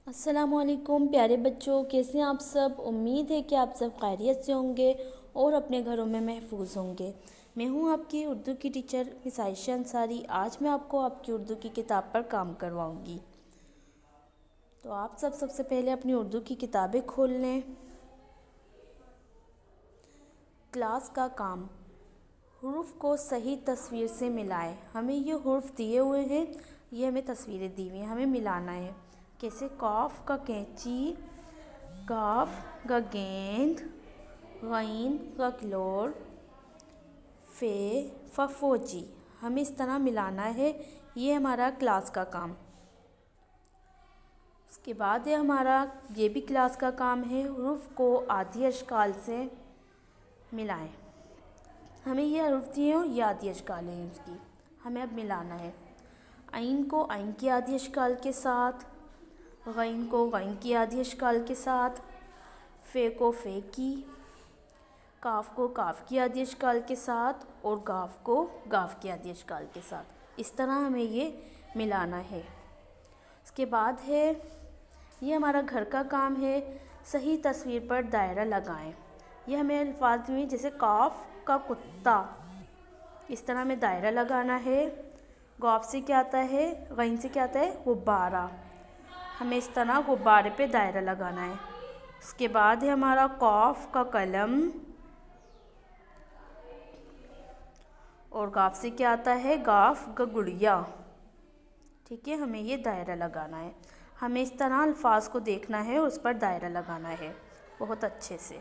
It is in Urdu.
السلام علیکم پیارے بچوں، کیسے ہیں آپ سب؟ امید ہے کہ آپ سب خیریت سے ہوں گے اور اپنے گھروں میں محفوظ ہوں گے۔ میں ہوں آپ کی اردو کی ٹیچر مس عائشہ انصاری۔ آج میں آپ کو آپ کی اردو کی کتاب پر کام کرواؤں گی۔ تو آپ سب سے پہلے اپنی اردو کی کتابیں کھول لیں۔ کلاس کا کام، حروف کو صحیح تصویر سے ملائیں۔ ہمیں یہ حروف دیے ہوئے ہیں، یہ ہمیں تصویریں دی ہوئی ہیں، ہمیں ملانا ہے۔ کیسے؟ قاف کا کینچی، کاف کا گیند، غین کا کلور، فوجی۔ ہمیں اس طرح ملانا ہے، یہ ہمارا کلاس کا کام۔ اس کے بعد ہے ہمارا یہ بھی کلاس کا کام ہے، حروف کو آدھی اشکال سے ملائیں۔ ہمیں یہ حروف دیے ہوں، یہ آدھی اشکال ہیں اس کی، ہمیں اب ملانا ہے۔ عین کو عین کی آدھی اشکال کے ساتھ، غین کو غین کی آدھی اشکال کے ساتھ، فے کو فے کی، کاف کو کاف کی آدھی اشکال کے ساتھ اور گاف کو گاف کی آدھی اشکال کے ساتھ۔ اس طرح ہمیں یہ ملانا ہے۔ اس کے بعد ہے یہ ہمارا گھر کا کام ہے، صحیح تصویر پر دائرہ لگائیں۔ یہ ہمیں الفاظ میں جیسے قاف کا کتا، اس طرح ہمیں دائرہ لگانا ہے۔ گاف سے کیا آتا ہے؟ غین سے کیا آتا ہے؟ غبارہ۔ ہمیں اس طرح غبارے پہ دائرہ لگانا ہے۔ اس کے بعد ہے ہمارا قاف کا قلم اور گاف سے کیا آتا ہے؟ گاف کا گڑیا۔ ٹھیک ہے، ہمیں یہ دائرہ لگانا ہے۔ ہمیں اس طرح الفاظ کو دیکھنا ہے اور اس پر دائرہ لگانا ہے بہت اچھے سے۔